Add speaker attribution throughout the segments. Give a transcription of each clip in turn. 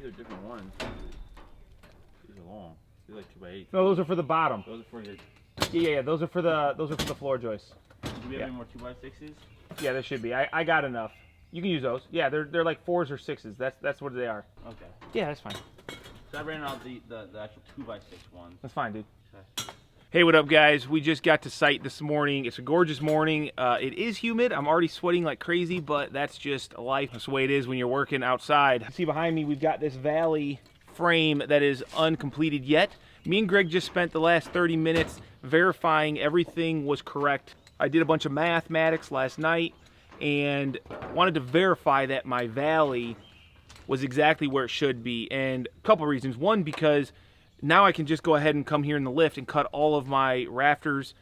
Speaker 1: These are different ones. These are long. These are like 2x8.
Speaker 2: No, those are for the bottom.
Speaker 1: Those are for your...
Speaker 2: Yeah, those are for the floor joists.
Speaker 1: Do we have any more 2x6s?
Speaker 2: Yeah, there should be. I got enough. You can use those. Yeah, they're like 4s or 6s. That's what they are.
Speaker 1: Okay.
Speaker 2: Yeah, that's fine.
Speaker 1: So I ran out the actual 2x6 ones.
Speaker 2: That's fine, dude.
Speaker 1: Okay.
Speaker 2: Hey, what up, guys? We just got to site this morning. It's a gorgeous morning. It is humid. I'm already sweating like crazy, but that's just life. That's the way it is when you're working outside. You see behind me, we've got this valley frame that is uncompleted yet. Me and Greg just spent the last 30 minutes verifying everything was correct. I did a bunch of mathematics last night and wanted to verify that my valley was exactly where it should be. And a couple reasons. One, because now I can just go ahead and come here in the lift and cut all of my rafters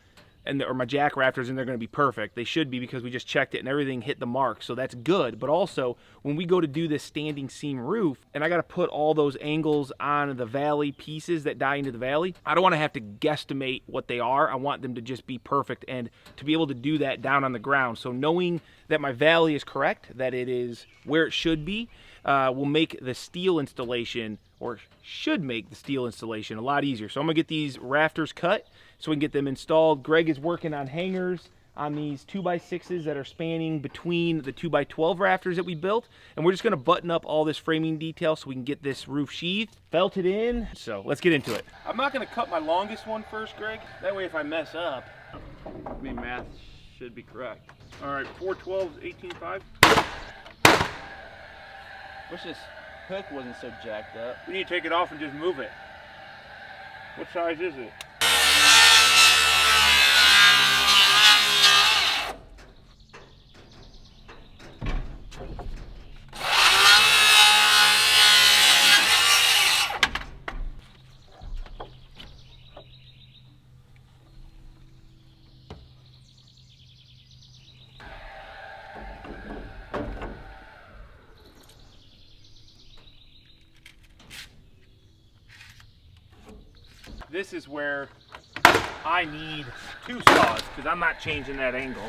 Speaker 2: or my jack rafters, and they're going to be perfect. They should be, because we just checked it and everything hit the mark, so that's good. But also, when we go to do this standing seam roof, and I got to put all those angles on the valley pieces that die into the valley, I don't want to have to guesstimate what they are. I want them to just be perfect, and to be able to do that down on the ground. So knowing that my valley is correct, that it is where it should be, will make the steel installation, or should make the steel installation, a lot easier. So I'm gonna get these rafters cut so we can get them installed. Greg is working on hangers on these 2x6s that are spanning between the 2x12 rafters that we built, and we're just gonna button up all this framing detail so we can get this roof sheathed, felted in. So let's get into it. I'm not gonna cut my longest one first, Greg. That way if I mess up,
Speaker 1: I mean, math should be correct.
Speaker 2: all right, 412 is 18.5.
Speaker 1: Wish this hook wasn't so jacked up.
Speaker 2: We need to take it off and just move it. What size is it? This is where I need 2 saws, because I'm not changing that angle.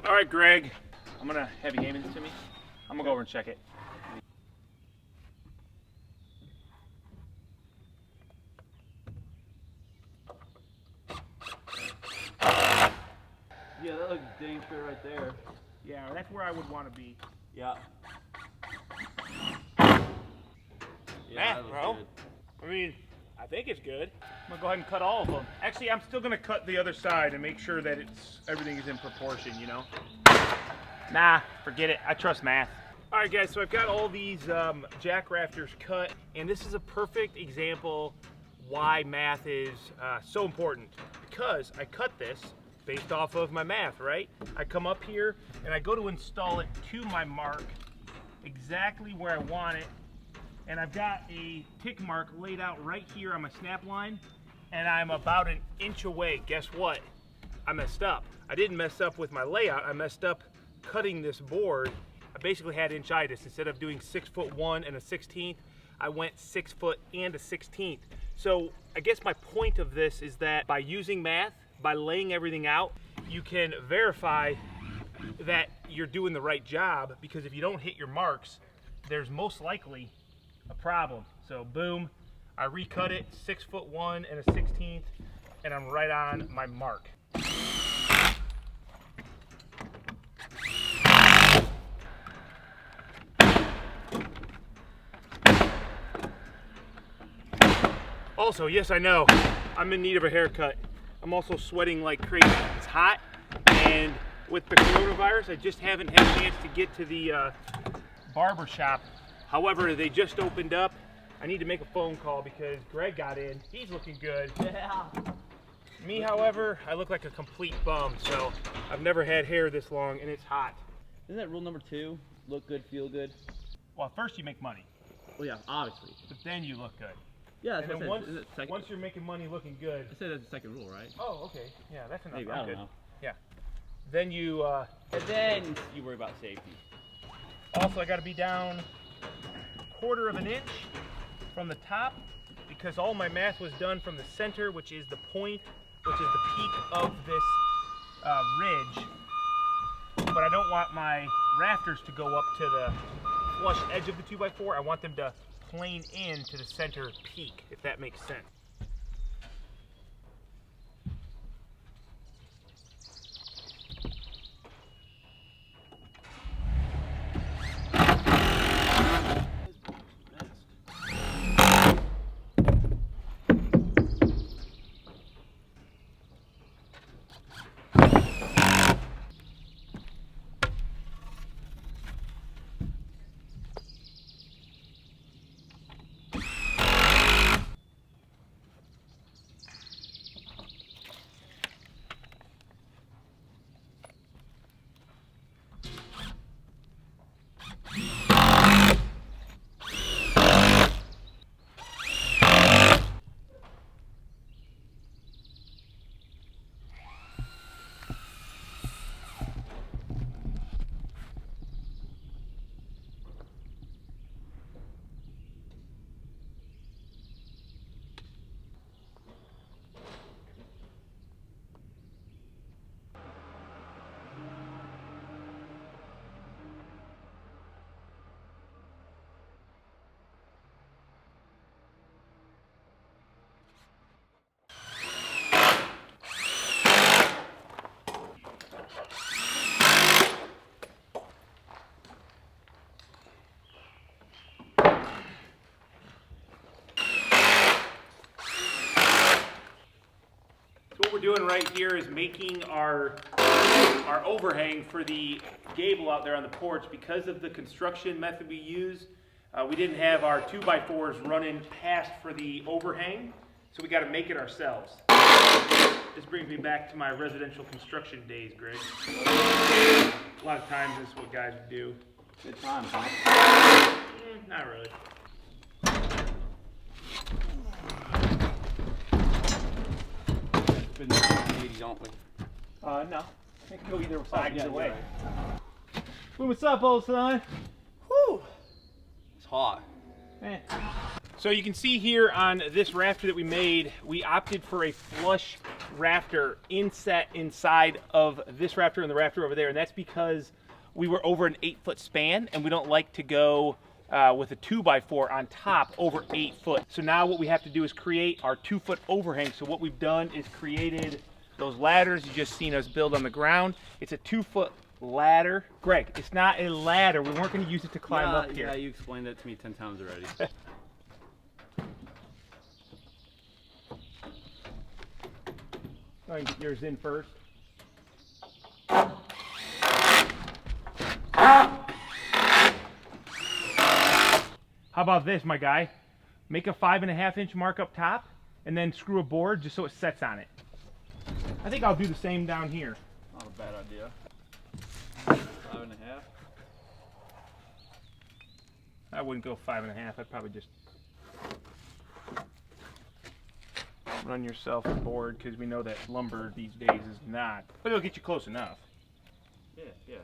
Speaker 2: All right, Greg, I'm gonna have you aiming this to me. I'm gonna go over and check it.
Speaker 1: Yeah, that looks dang straight right there.
Speaker 2: Yeah, that's where I would want to be.
Speaker 1: Yeah.
Speaker 2: Math, bro. Good. I mean, I think it's good. I'm gonna go ahead and cut all of them. Actually, I'm still gonna cut the other side and make sure that everything is in proportion, you know? Nah, forget it. I trust math. All right, guys, so I've got all these jack rafters cut, and this is a perfect example why math is so important. Because I cut this based off of my math, right? I come up here and I go to install it to my mark, exactly where I want it. And I've got a tick mark laid out right here on my snap line, and I'm about 1 inch away. Guess what? I messed up. I didn't mess up with my layout. I messed up cutting this board. I basically had inchitis. Instead of doing 6'1" and a 1/16, I went 6 foot and a 1/16. So I guess my point of this is that by using math, by laying everything out, you can verify that you're doing the right job, because if you don't hit your marks, there's most likely a problem. So boom, I recut it, 6'1" and a 1/16, and I'm right on my mark. Also, yes, I know, I'm in need of a haircut. I'm also sweating like crazy. It's hot, and with the coronavirus, I just haven't had a chance to get to the barber shop. However, they just opened up. I need to make a phone call because Greg got in. He's looking good.
Speaker 1: Yeah.
Speaker 2: Me, however, I look like a complete bum, so I've never had hair this long, and it's hot.
Speaker 1: Isn't that rule number 2? Look good, feel good?
Speaker 2: Well, first you make money.
Speaker 1: Well, yeah, obviously.
Speaker 2: But then you look good.
Speaker 1: Yeah, that's
Speaker 2: and
Speaker 1: what
Speaker 2: then
Speaker 1: I said.
Speaker 2: once you're making money looking good.
Speaker 1: I said that's the second rule, right?
Speaker 2: Oh, okay. Yeah, that's enough.
Speaker 1: Maybe,
Speaker 2: I'm
Speaker 1: I don't
Speaker 2: good.
Speaker 1: know.
Speaker 2: Yeah. Then you,
Speaker 1: And then you worry about safety.
Speaker 2: also I gotta be down 1/4 inch from the top, because all my math was done from the center, which is the point, which is the peak of this ridge. but I don't want my rafters to go up to the flush edge of the 2x4. I want them to plane in to the center peak, if that makes sense. What we're doing right here is making our overhang for the gable out there on the porch. Because of the construction method we use, we didn't have our 2x4s running past for the overhang, so we got to make it ourselves. This brings me back to my residential construction days, Greg. A lot of times this is what guys would do.
Speaker 1: Good time, huh?
Speaker 2: Not really.
Speaker 1: Been 80, don't we?
Speaker 2: No. It can go either side,
Speaker 1: yeah,
Speaker 2: either way.
Speaker 1: Right.
Speaker 2: Well, what's up, old son?
Speaker 1: Whew. It's hot.
Speaker 2: So you can see here on this rafter that we made, we opted for a flush rafter inset inside of this rafter and the rafter over there, and that's because we were over an 8-foot span, and we don't like to go with a 2x4 on top over 8 foot. So now what we have to do is create our 2-foot overhang. So what we've done is created those ladders you just seen us build on the ground. It's a 2-foot ladder. Greg, it's not a ladder. We weren't going to use it to climb up here.
Speaker 1: Yeah, you explained that to me 10 times already.
Speaker 2: Go ahead and get yours in first. How about this, my guy? Make a 5.5-inch mark up top and then screw a board just so it sets on it. I think I'll do the same down here.
Speaker 1: Not a bad idea. 5.5.
Speaker 2: I wouldn't go 5.5. I'd probably just run yourself a board, because we know that lumber these days is not. But it'll get you close enough.
Speaker 1: Yeah.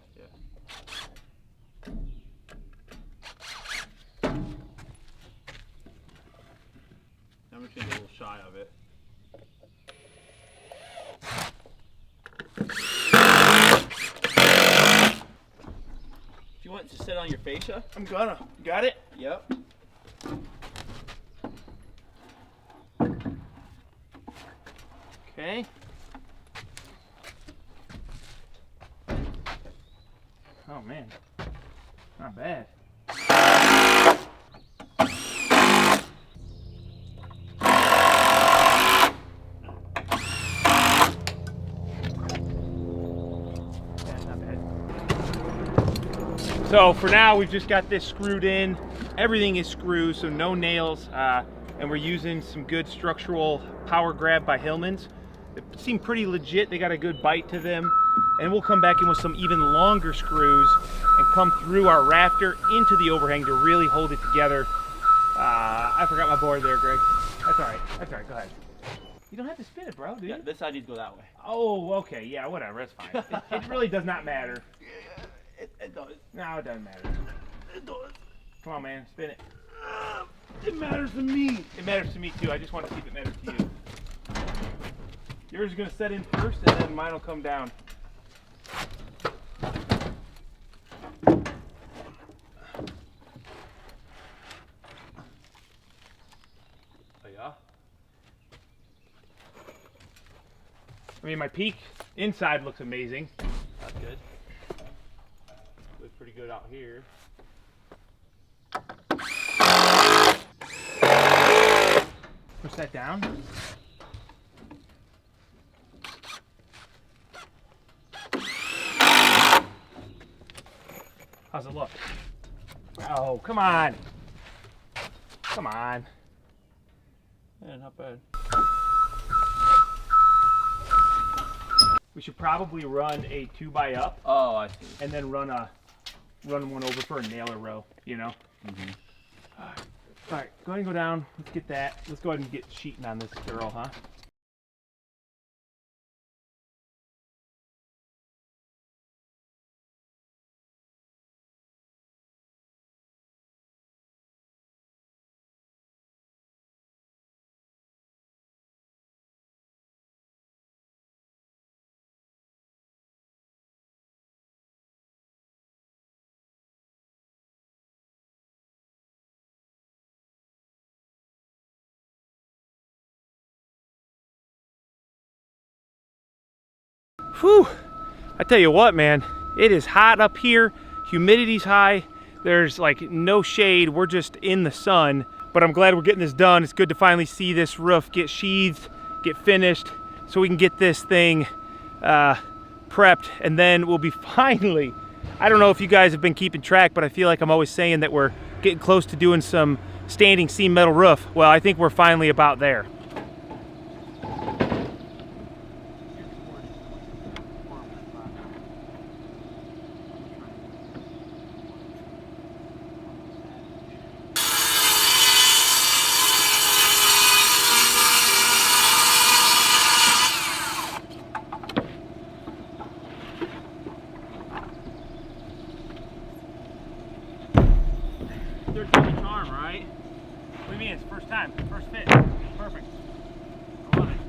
Speaker 1: I'm just gonna get a little shy of it. Do you want it to sit on your fascia?
Speaker 2: I'm gonna. You got it?
Speaker 1: Yep.
Speaker 2: Okay. Oh man, not bad. So for now, we've just got this screwed in. Everything is screwed, so no nails, and we're using some good structural power grab by Hillman's. They seem pretty legit. They got a good bite to them, and we'll come back in with some even longer screws and come through our rafter into the overhang to really hold it together. I forgot my board there, Greg. That's all right. That's all right. Go ahead. You don't have to spin it, bro, do you?
Speaker 1: Yeah, this side needs to go that way.
Speaker 2: Oh, okay. Yeah, whatever. That's fine. It really does not matter.
Speaker 1: It does.
Speaker 2: No, it doesn't matter.
Speaker 1: It does.
Speaker 2: Come on, man. Spin it.
Speaker 1: It matters to me.
Speaker 2: It matters to me, too. I just want to see if it matters to you. Yours is going to set in first, and then mine will come down. mean, my peak inside looks amazing.
Speaker 1: That's good. Looks pretty good out here.
Speaker 2: Push that down. How's it look? Oh, come on. Come on.
Speaker 1: Yeah, not bad.
Speaker 2: We should probably run a 2x-up.
Speaker 1: Oh, I see.
Speaker 2: And then run one over for a nailer row, you know?
Speaker 1: Mm-hmm.
Speaker 2: All right, go ahead and go down. Let's get that. Let's go ahead and get sheeting on this girl, huh? Whew, I tell you what, man, it is hot up here. Humidity's high. There's like no shade. We're just in the sun, but I'm glad we're getting this done. It's good to finally see this roof get sheathed, get finished, so we can get this thing prepped, and then we'll be finally, I don't know if you guys have been keeping track, but I feel like I'm always saying that we're getting close to doing some standing seam metal roof. Well, I think we're finally about there. Third time's a charm, right? What do you mean? It's first time, first fit. Perfect. I love it.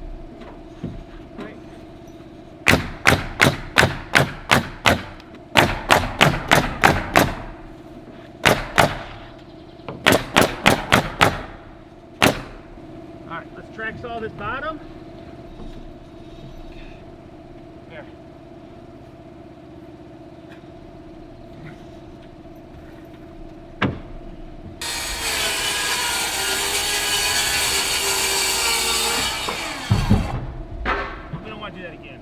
Speaker 2: Great. All right, let's track saw this bottom. There. Do that again.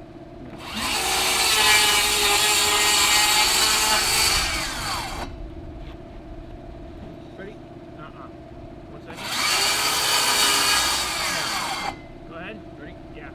Speaker 2: Ready? 1 second. Go ahead. Ready? Yeah.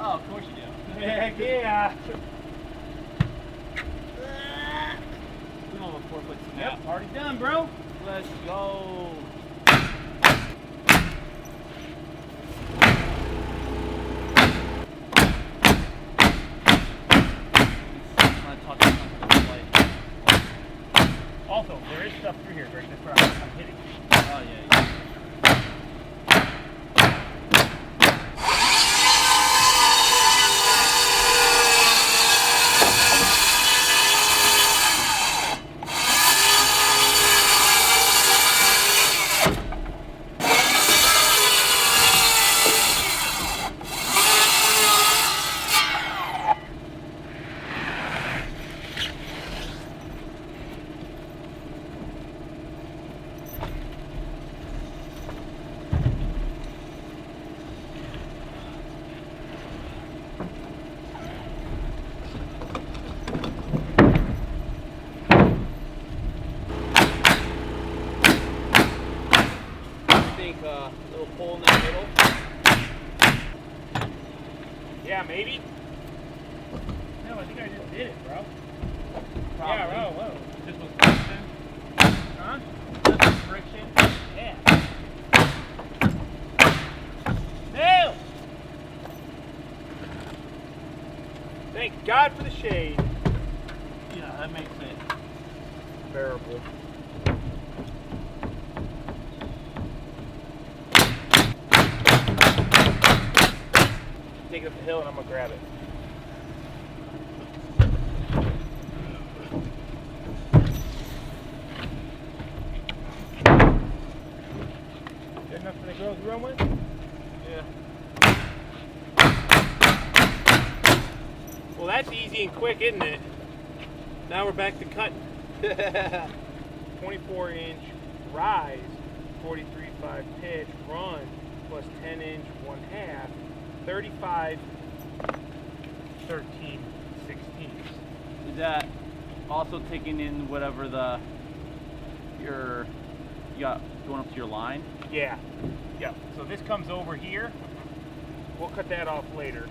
Speaker 1: Oh, of course you do.
Speaker 2: Heck yeah!
Speaker 1: We don't have a 4-foot snap.
Speaker 2: Yep, party done, bro.
Speaker 1: Let's go.
Speaker 2: Also, there is stuff through here, Greg. That's what I'm hitting.
Speaker 1: Oh, yeah. Little hole in the middle.
Speaker 2: Yeah, maybe. No, I think I just did it, bro.
Speaker 1: Probably.
Speaker 2: Yeah, whoa.
Speaker 1: Just with friction.
Speaker 2: Huh?
Speaker 1: Just with friction.
Speaker 2: Yeah. Thank God for the shade.
Speaker 1: Yeah, that makes it
Speaker 2: Bearable. Take it up the hill and I'm gonna grab it. Good enough for the girls to run with?
Speaker 1: Yeah.
Speaker 2: Well, that's easy and quick, isn't it? Now we're back to cutting. 24-inch rise, 43.5 pitch, run, plus 10-inch 1/2, 35, 13, 16.
Speaker 1: Is that also taking in whatever you got going up to your line?
Speaker 2: Yeah. Yeah. So this comes over here. We'll cut that off later.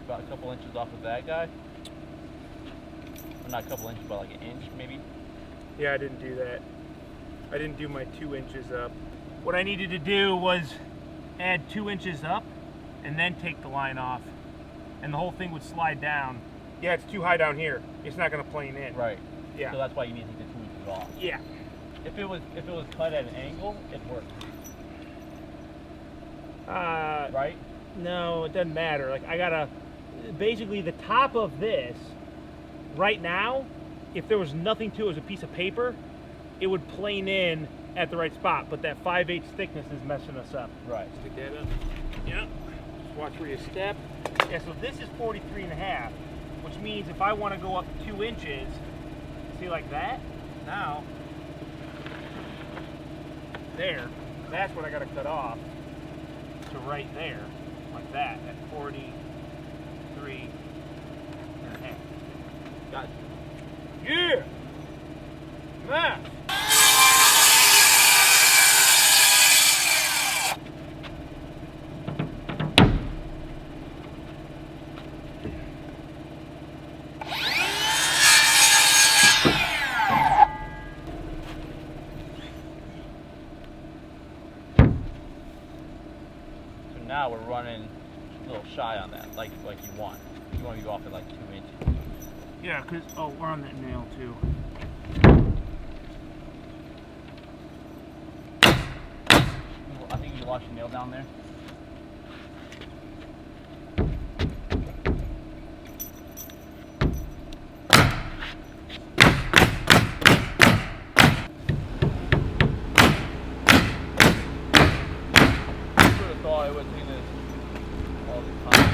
Speaker 1: About a couple inches off of that guy. Well, not a couple inches, but like an inch maybe.
Speaker 2: Yeah, I didn't do that. I didn't do my 2 inches up. What I needed to do was add 2 inches up and then take the line off. And the whole thing would slide down. Yeah, it's too high down here. It's not gonna plane in.
Speaker 1: Right.
Speaker 2: Yeah.
Speaker 1: So that's why you need to take the 2 inches off.
Speaker 2: Yeah.
Speaker 1: If it was cut at an angle, it worked. Right?
Speaker 2: No, it doesn't matter. Like I gotta, basically the top of this, right now, if there was nothing to it, as a piece of paper, it would plane in at the right spot, but that 5/8 thickness is messing us up.
Speaker 1: Right.
Speaker 2: Stick that up. Yep. Just watch where you step. Yeah, so this is 43.5, which means if I want to go up 2 inches, see like that? Now, there, that's what I gotta cut off to right there, like that, at 43.5.
Speaker 1: Got you.
Speaker 2: Yeah! Math!
Speaker 1: So now we're running a little shy on that, like you want. You want to go off at like 2 inches.
Speaker 2: Yeah, because, oh, we're on that nail too.
Speaker 1: I think you lost your nail down there. I sort of thought it was taking this all the time.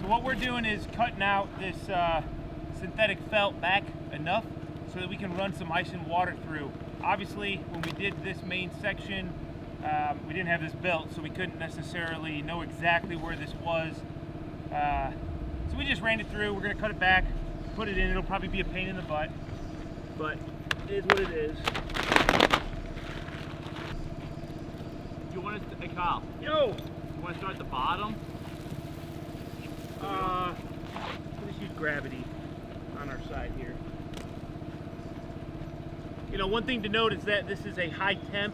Speaker 2: So what we're doing is cutting out this synthetic felt back enough so that we can run some ice and water through. Obviously, when we did this main section, we didn't have this built, so we couldn't necessarily know exactly where this was. So we just ran it through. We're gonna cut it back, put it in. It'll probably be a pain in the butt, but it is what it is.
Speaker 1: You want to, hey Kyle,
Speaker 2: Yo!
Speaker 1: you want to start at the bottom?
Speaker 2: We'll just use gravity on our side here. You know, one thing to note is that this is a high temp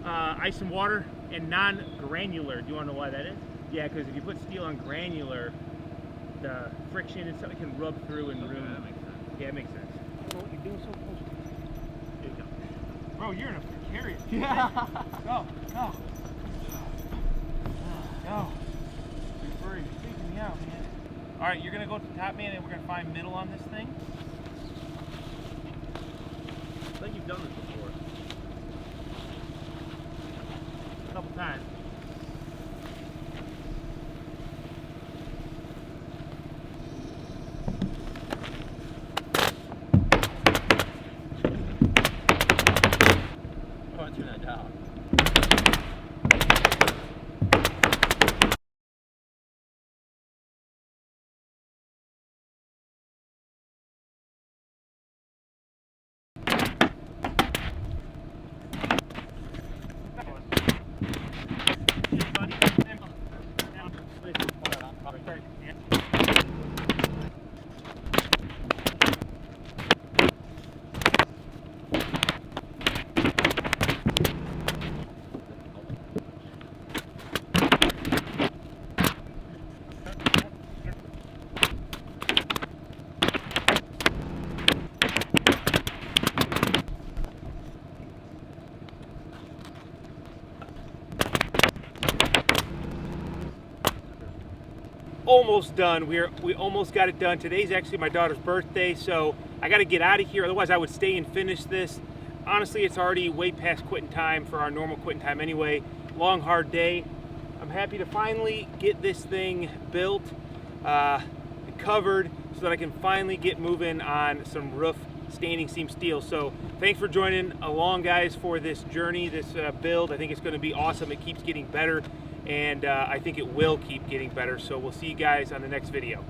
Speaker 2: ice and water and non-granular. Do you want to know why that is? Yeah, because if you put steel on granular, the friction and stuff can rub through and ruin.
Speaker 1: That makes sense.
Speaker 2: Yeah, it makes sense. I don't know what you're doing so close to. There you go. Bro, you're in a precarious position.
Speaker 1: Yeah.
Speaker 2: Go, go. Go. You're freaking me out, man. All right, you're gonna go to the top, man, and we're gonna find middle on this thing.
Speaker 1: I think you've done this before.
Speaker 2: A couple times.
Speaker 1: Oh, turn that down.
Speaker 2: Almost done. We almost got it done. Today's actually my daughter's birthday, so I got to get out of here. Otherwise, I would stay and finish this. Honestly, it's already way past quitting time for our normal quitting time anyway. Long, hard day. I'm happy to finally get this thing built, covered, so that I can finally get moving on some roof standing seam steel. So thanks for joining along, guys, for this journey, this build. I think it's going to be awesome. It keeps getting better, and I think it will keep getting better. So we'll see you guys on the next video.